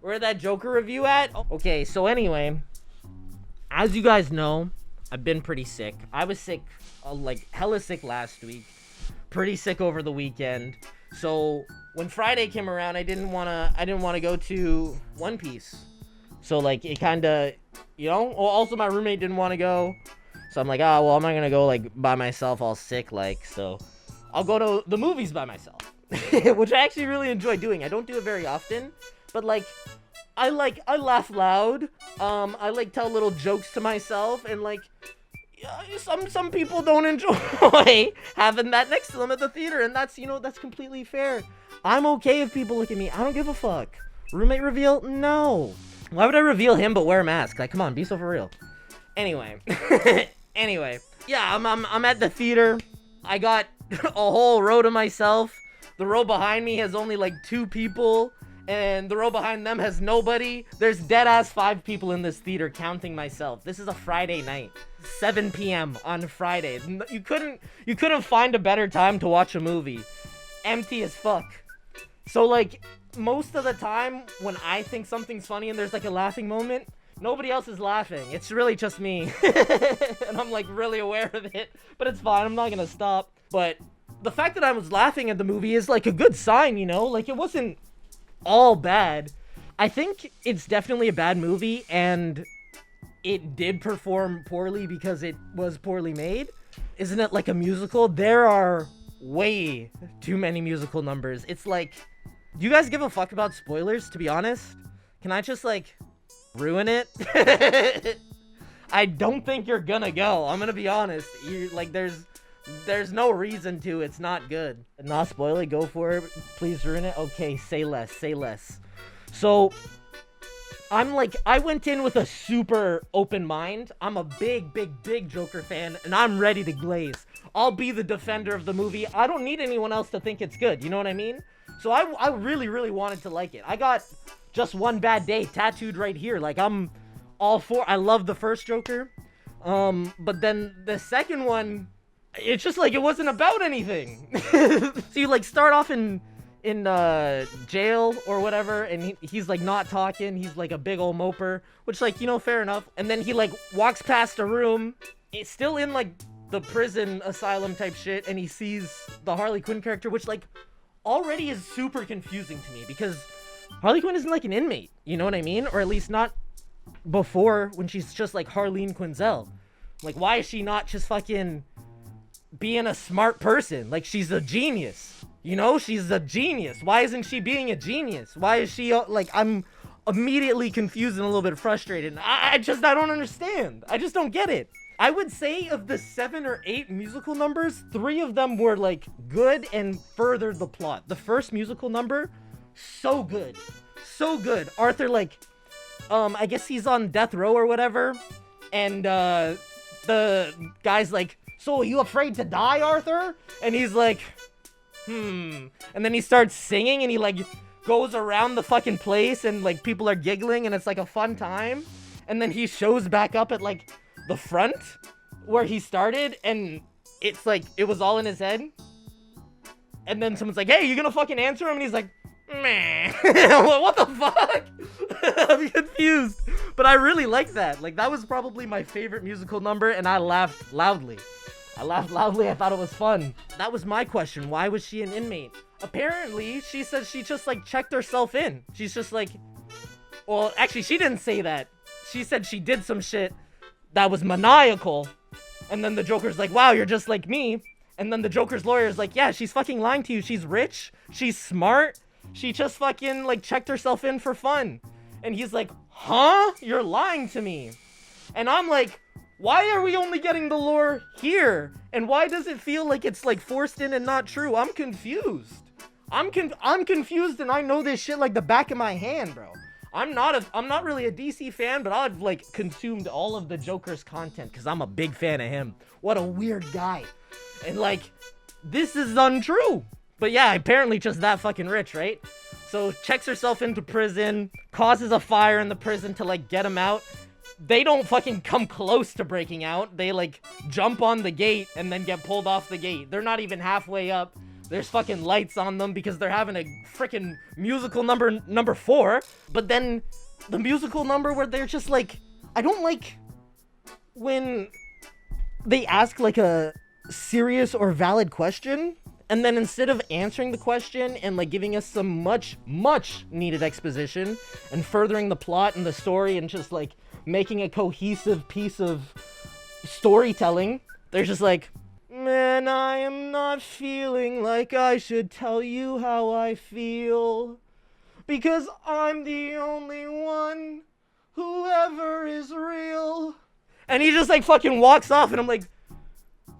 Where that Joker review at? Okay, so anyway, as you guys know, I've been pretty sick. I was sick, like hella sick last week. Pretty sick over the weekend. So when Friday came around, I didn't wanna go to One Piece. So like it kinda, you know. Well, also my roommate didn't want to go. So I'm like, well, I'm not gonna go like by myself, all sick like. So I'll go to the movies by myself, which I actually really enjoy doing. I don't do it very often, but like I laugh loud. I like tell little jokes to myself, and like some people don't enjoy having that next to them at the theater, and that's that's completely fair. I'm okay if people look at me. I don't give a fuck. Roommate reveal? No. Why would I reveal him but wear a mask? Like, come on, be so for real. Anyway. Anyway. Yeah, I'm at the theater. I got a whole row to myself. The row behind me has only like 2 people, and the row behind them has nobody. There's dead ass 5 people in this theater, counting myself. This is a Friday night, 7 p.m. on Friday. You couldn't find a better time to watch a movie. Empty as fuck. So like most of the time when I think something's funny and there's like a laughing moment, nobody else is laughing. It's really just me. And I'm like really aware of it, but it's fine. I'm not gonna stop. But the fact that I was laughing at the movie is like a good sign, you know? Like it wasn't all bad. I think it's definitely a bad movie, and it did perform poorly because it was poorly made. Isn't it like a musical? There are way too many musical numbers. It's like, do you guys give a fuck about spoilers, to be honest? Can I just like ruin it? I don't think you're gonna go. I'm gonna be honest. You like there's no reason to. It's not good. Not spoil it. Go for it. Please ruin it. Okay, say less. Say less. So I went in with a super open mind. I'm a big Joker fan, and I'm ready to glaze. I'll be the defender of the movie. I don't need anyone else to think it's good. You know what I mean? So I really wanted to like it. I got Just One Bad Day tattooed right here. Like I'm all for. I love the first Joker. But then the second one, it's just like it wasn't about anything. So you like start off in jail or whatever, and he's like not talking. He's like a big old moper, which like, fair enough. And then he like walks past a room. It's still in like the prison asylum type shit, and he sees the Harley Quinn character, which like already is super confusing to me because Harley Quinn isn't like an inmate, you know what I mean? Or at least not before, when she's just like Harleen Quinzel. Like, why is she not just fucking being a smart person? Like, she's a genius, she's a genius. Why isn't she being a genius? Why is she like, I'm immediately confused and a little bit frustrated. I don't understand. I just don't get it. I would say of the 7 or 8 musical numbers, 3 of them were like good and furthered the plot. The first musical number, so good. So good. Arthur like, I guess he's on death row or whatever. And the guy's like, so are you afraid to die, Arthur? And he's like, And then he starts singing and he like goes around the fucking place and like people are giggling and it's like a fun time. And then he shows back up at like the front where he started, and it's like it was all in his head. And then someone's like, hey, you gonna fucking answer him? And he's like, meh. What the fuck? I'm confused. But I really like that. Like, that was probably my favorite musical number, and I laughed loudly. I thought it was fun. That was my question. Why was she an inmate? Apparently, she said she just like checked herself in. She's just like, well, actually, she didn't say that. She said she did some shit that was maniacal. And then the Joker's like, wow, you're just like me. And then the Joker's lawyer is like, yeah, she's fucking lying to you. She's rich. She's smart. She just fucking like checked herself in for fun. And he's like, huh? You're lying to me. And I'm like, why are we only getting the lore here? And why does it feel like it's like forced in and not true? I'm confused. I'm confused, and I know this shit like the back of my hand, bro. I'm not really a DC fan, but I've like consumed all of the Joker's content because I'm a big fan of him. What a weird guy. And like, this is untrue. But yeah, apparently just that fucking rich, right? So checks herself into prison, causes a fire in the prison to like get him out. They don't fucking come close to breaking out. They like jump on the gate and then get pulled off the gate. They're not even halfway up. There's fucking lights on them because they're having a freaking musical number 4. But then the musical number where they're just like, I don't like when they ask like a serious or valid question, and then instead of answering the question and like giving us some much needed exposition and furthering the plot and the story and just like making a cohesive piece of storytelling, they're just like, man, I am not feeling like I should tell you how I feel, because I'm the only one who ever is real. And he just like fucking walks off, and I'm like,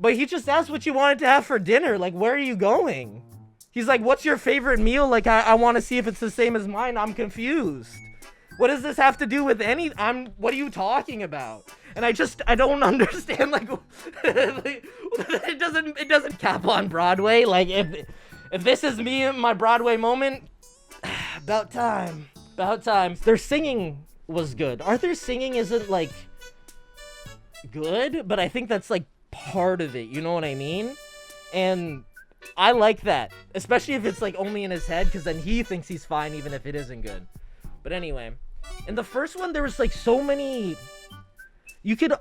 but he just asked what you wanted to have for dinner. Like, where are you going? He's like, what's your favorite meal? Like, I want to see if it's the same as mine. I'm confused. What does this have to do with what are you talking about? And I don't understand, like, it doesn't cap on Broadway. Like, if this is me in my Broadway moment, about time. Their singing was good. Arthur's singing isn't, like, good, but I think that's, like, part of it. You know what I mean? And I like that. Especially if it's, like, only in his head, because then he thinks he's fine even if it isn't good. But anyway, in the first one, there was, like, so many... You could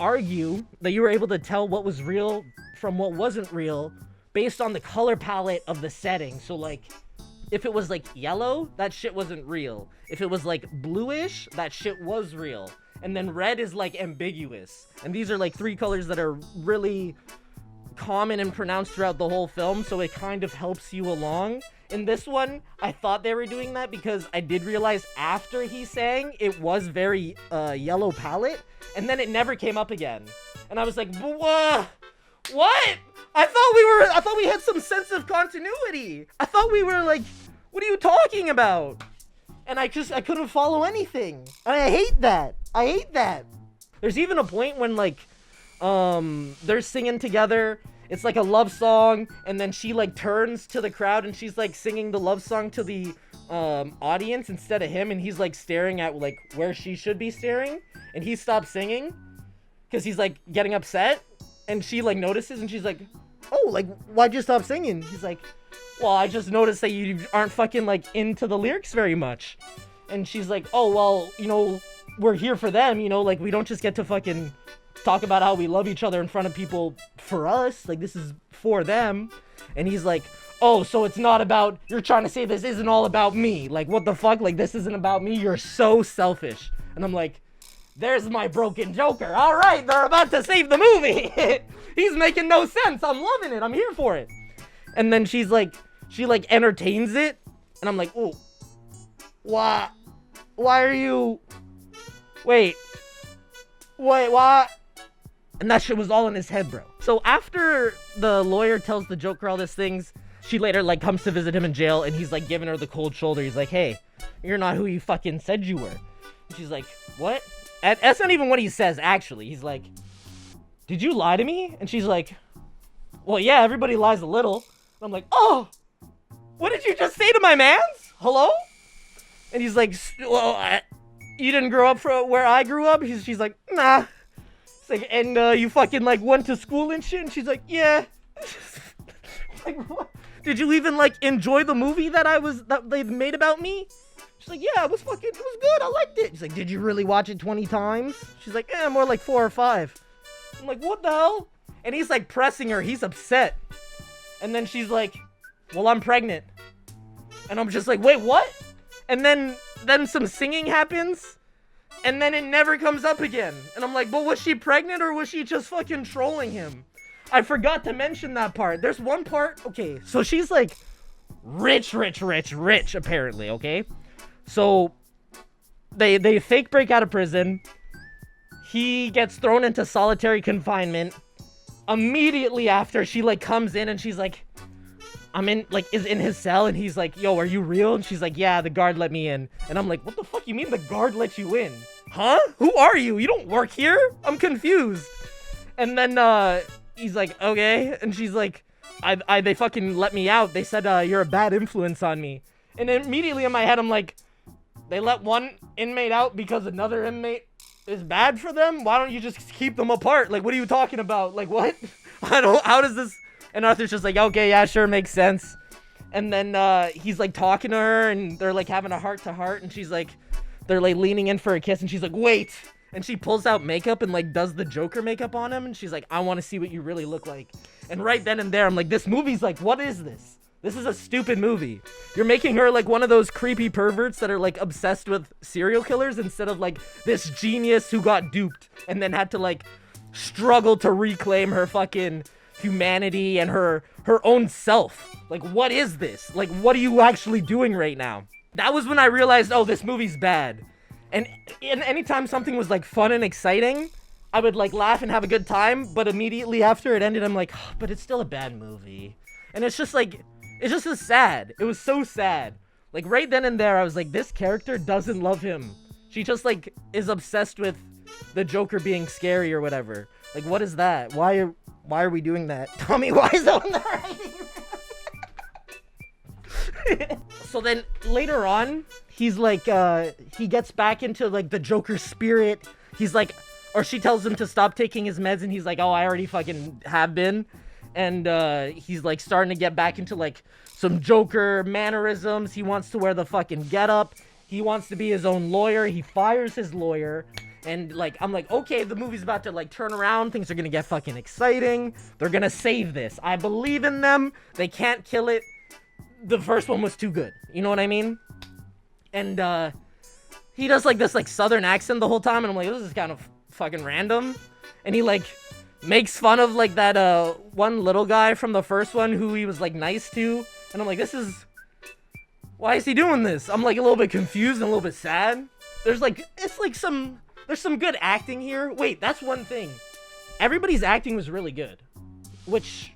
argue that you were able to tell what was real from what wasn't real based on the color palette of the setting. So, like, if it was, like, yellow, that shit wasn't real. If it was, like, bluish, that shit was real. And then red is, like, ambiguous. And these are, like, 3 colors that are really common and pronounced throughout the whole film, so it kind of helps you along. In this one, I thought they were doing that because I did realize after he sang, it was very yellow palette, and then it never came up again. And I was like, what? I thought we had some sense of continuity. I thought we were like, what are you talking about? And I couldn't follow anything. And I hate that. There's even a point when, like, they're singing together. It's like a love song, and then she like turns to the crowd and she's like singing the love song to the audience instead of him, and he's like staring at like where she should be staring, and he stops singing because he's like getting upset, and she like notices and she's like, oh, like, why'd you stop singing? He's like, well, I just noticed that you aren't fucking like into the lyrics very much. And she's like, oh, well, you know, we're here for them, you know, like we don't just get to fucking talk about how we love each other in front of people for us. Like, this is for them. And he's like, oh, so it's not about, you're trying to say this isn't all about me. Like, what the fuck? Like, this isn't about me. You're so selfish. And I'm like, there's my broken Joker. All right, they're about to save the movie. He's making no sense. I'm loving it. I'm here for it. And then she like entertains it. And I'm like, oh, why are you, wait, what? And that shit was all in his head, bro. So after the lawyer tells the Joker all these things, she later, like, comes to visit him in jail, and he's, like, giving her the cold shoulder. He's like, hey, you're not who you fucking said you were. And she's like, what? And that's not even what he says, actually. He's like, did you lie to me? And she's like, well, yeah, everybody lies a little. And I'm like, oh, what did you just say to my mans? Hello? And he's like, well, you didn't grow up where I grew up? She's like, nah. It's like, and you fucking like went to school and shit? And she's like, yeah. Like, what? Did you even like enjoy the movie that they made about me? She's like, yeah, it was good. I liked it. She's like, did you really watch it 20 times? She's like, yeah, more like 4 or 5. I'm like, what the hell? And he's like pressing her. He's upset. And then she's like, well, I'm pregnant. And I'm just like, wait, what? And then some singing happens. And then it never comes up again. And I'm like, but was she pregnant or was she just fucking trolling him? I forgot to mention that part. There's one part. Okay, so she's like rich, apparently, okay? So they fake break out of prison. He gets thrown into solitary confinement. Immediately after, she like comes in and she's like, is in his cell, and he's like, yo, are you real? And she's like, yeah, the guard let me in. And I'm like, what the fuck you mean the guard let you in? Huh? Who are you? You don't work here? I'm confused. And then he's like, okay. And she's like, they fucking let me out. They said you're a bad influence on me. And immediately in my head, I'm like, they let one inmate out because another inmate is bad for them? Why don't you just keep them apart? Like, what are you talking about? Like, what? How does this... And Arthur's just like, okay, yeah, sure, makes sense. And then he's like talking to her, and they're like having a heart-to-heart, and she's like, they're like leaning in for a kiss, and she's like, wait. And she pulls out makeup and like does the Joker makeup on him, and she's like, I want to see what you really look like. And right then and there, I'm like, this movie's like, what is this? This is a stupid movie. You're making her like one of those creepy perverts that are like obsessed with serial killers instead of like this genius who got duped and then had to like struggle to reclaim her fucking humanity and her own self. Like, what is this? Like, what are you actually doing right now? That was when I realized, oh, this movie's bad. And anytime something was like fun and exciting, I would like laugh and have a good time, but immediately after it ended, I'm like, oh, but it's still a bad movie. And it's just like, it's just so sad. It was so sad. Like right then and there, I was like, this character doesn't love him. She just like is obsessed with the Joker being scary or whatever. Like, what is that? Why are we doing that? Tommy Wiseau on the writing. So then later on, he's like, he gets back into like the Joker spirit. He's like, or she tells him to stop taking his meds, and he's like, oh, I already fucking have been. And he's like starting to get back into like some Joker mannerisms. He wants to wear the fucking getup. He wants to be his own lawyer. He fires his lawyer. And like, I'm like, okay, the movie's about to like turn around. Things are gonna get fucking exciting. They're gonna save this. I believe in them. They can't kill it. The first one was too good. You know what I mean? And he does like this like southern accent the whole time. And I'm like, this is kind of fucking random. And he like makes fun of like that one little guy from the first one who he was like nice to. And I'm like, why is he doing this? I'm like a little bit confused and a little bit sad. There's like, it's like there's some good acting here. Wait, that's one thing. Everybody's acting was really good, which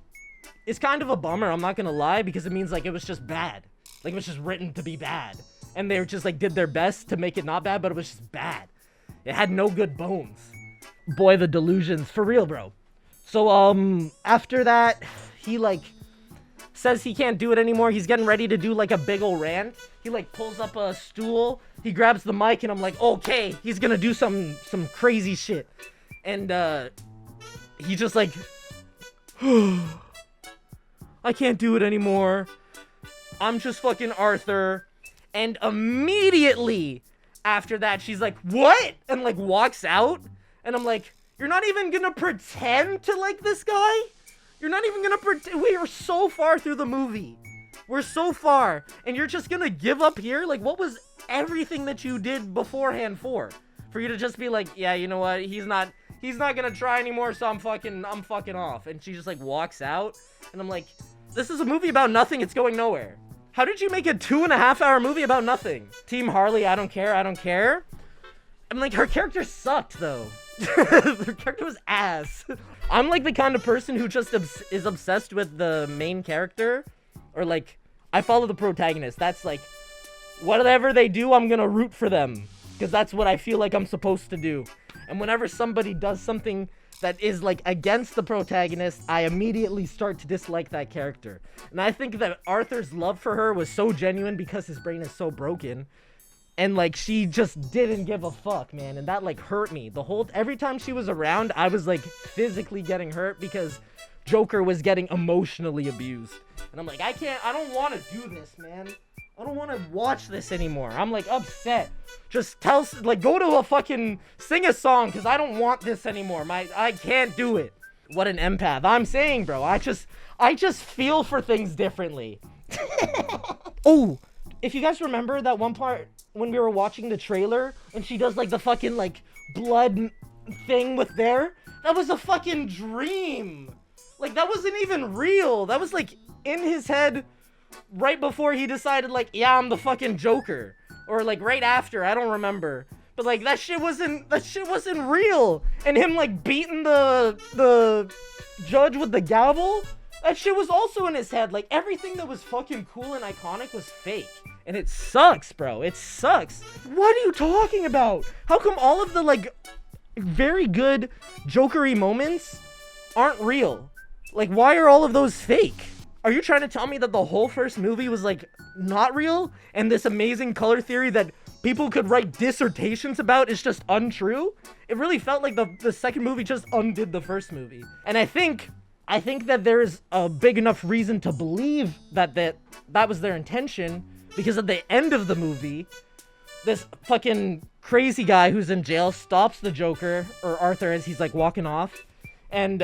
is kind of a bummer, I'm not gonna lie, because it means like it was just bad. Like it was just written to be bad. And they just like did their best to make it not bad, but it was just bad. It had no good bones. Boy, the delusions, for real, bro. So after that, he like says he can't do it anymore. He's getting ready to do like a big ol' rant. He like pulls up a stool, he grabs the mic, and I'm like, okay, he's gonna do some crazy shit. And he just like, I can't do it anymore. I'm just fucking Arthur. And immediately after that, she's like, what? And like walks out. And I'm like, you're not even gonna pretend to like this guy? You're not even gonna pretend? We are so far through the movie. We're so far. And you're just gonna give up here? Like, what was everything that you did beforehand for? For you to just be like, yeah, you know what? He's not gonna try anymore, so I'm fucking off. And she just like walks out. And I'm like, this is a movie about nothing. It's going nowhere. How did you make a 2.5 hour movie about nothing? Team Harley, I don't care. I'm like, her character sucked though. Her character was ass. I'm like the kind of person who just is obsessed with the main character, or like, I follow the protagonist. That's like, whatever they do, I'm gonna root for them, because that's what I feel like I'm supposed to do. And whenever somebody does something that is like against the protagonist, I immediately start to dislike that character. And I think that Arthur's love for her was so genuine because his brain is so broken. And like, she just didn't give a fuck, man. And that like hurt me. Every time she was around, I was like physically getting hurt because Joker was getting emotionally abused. And I'm like, I don't want to do this, man. I don't want to watch this anymore. I'm like upset. Just go to a fucking, sing a song, because I don't want this anymore. I can't do it. What an empath. I'm saying, bro, I just feel for things differently. Oh, if you guys remember that one part when we were watching the trailer and she does like the fucking like blood thing with that was a fucking dream. Like, that wasn't even real. That was like in his head right before he decided like, yeah, I'm the fucking Joker, or like right after, I don't remember. But like, that shit wasn't real. And him like beating the judge with the gavel, that shit was also in his head. Like, everything that was fucking cool and iconic was fake. And it sucks, bro. It sucks. What are you talking about? How come all of the like very good Joker-y moments aren't real? Like, why are all of those fake? Are you trying to tell me that the whole first movie was like not real, and this amazing color theory that people could write dissertations about is just untrue? It really felt like the second movie just undid the first movie. And I think I think that there's a big enough reason to believe that was their intention, because at the end of the movie, this fucking crazy guy who's in jail stops the Joker, or Arthur, as he's like walking off, and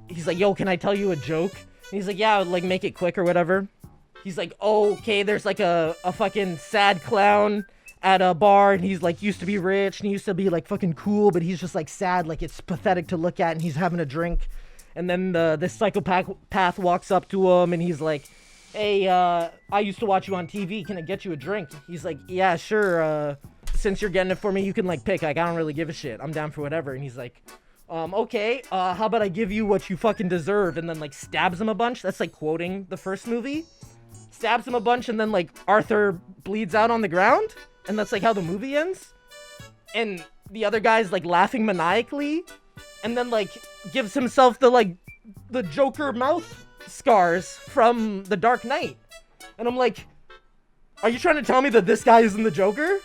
he's like, yo, can I tell you a joke? And he's like, yeah, like make it quick or whatever. He's like, oh, okay, there's like a fucking sad clown at a bar, and he's like used to be rich and he used to be like fucking cool, but he's just like sad, like it's pathetic to look at, and he's having a drink. And then this psychopath walks up to him and he's like, hey, I used to watch you on TV, can I get you a drink? He's like, yeah, sure, since you're getting it for me, you can like pick, like I don't really give a shit, I'm down for whatever. And he's like, okay, how about I give you what you fucking deserve? And then like stabs him a bunch. That's like quoting the first movie. Stabs him a bunch, and then like Arthur bleeds out on the ground, and that's like how the movie ends. And the other guy's like laughing maniacally, and then like gives himself the Joker mouth scars from The Dark Knight. And I'm like, are you trying to tell me that this guy isn't the Joker?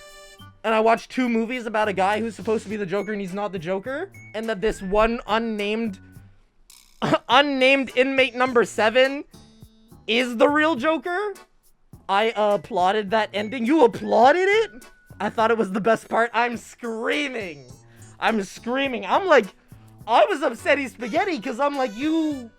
And I watched 2 movies about a guy who's supposed to be the Joker and he's not the Joker, and that this one unnamed inmate number 7 is the real Joker? I applauded that ending. You applauded it? I thought it was the best part. I'm screaming. I'm like, I was upsetty spaghetti, because I'm like, you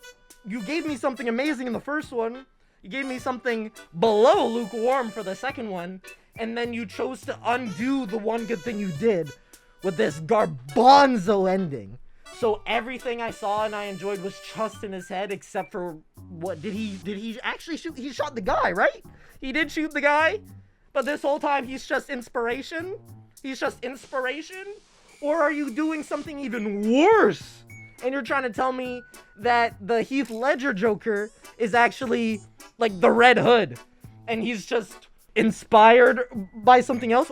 gave me something amazing in the first one. You gave me something below lukewarm for the second one. And then you chose to undo the one good thing you did with this garbanzo ending. So everything I saw and I enjoyed was just in his head, except for what did he actually shoot? He shot the guy, right? He did shoot the guy, but this whole time he's just inspiration? He's just inspiration? Or are you doing something even worse? And you're trying to tell me that the Heath Ledger Joker is actually like the Red Hood, and he's just inspired by something else?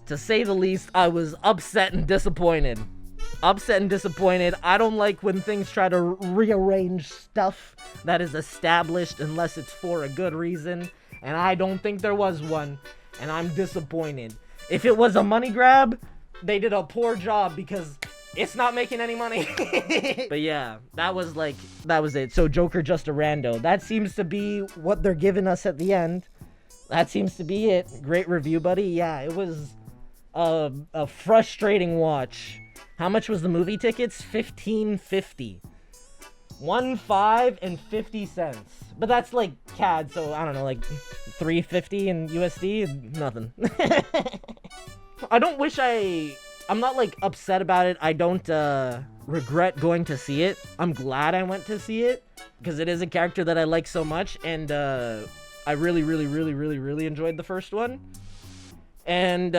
To say the least, I was upset and disappointed. I don't like when things try to rearrange stuff that is established unless it's for a good reason. And I don't think there was one. And I'm disappointed. If it was a money grab, they did a poor job, because it's not making any money. But yeah, that was it. So Joker just a rando. That seems to be what they're giving us at the end. That seems to be it. Great review, buddy. Yeah, it was a frustrating watch. How much was the movie tickets? $15.50. $15.50. But that's like CAD, so I don't know, like $3.50 in USD, nothing. I'm not like upset about it. I don't regret going to see it. I'm glad I went to see it, because it is a character that I like so much, and I really enjoyed the first one. And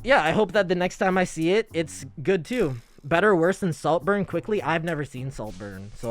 yeah, I hope that the next time I see it, it's good too. Better or worse than Saltburn? Quickly, I've never seen Saltburn, so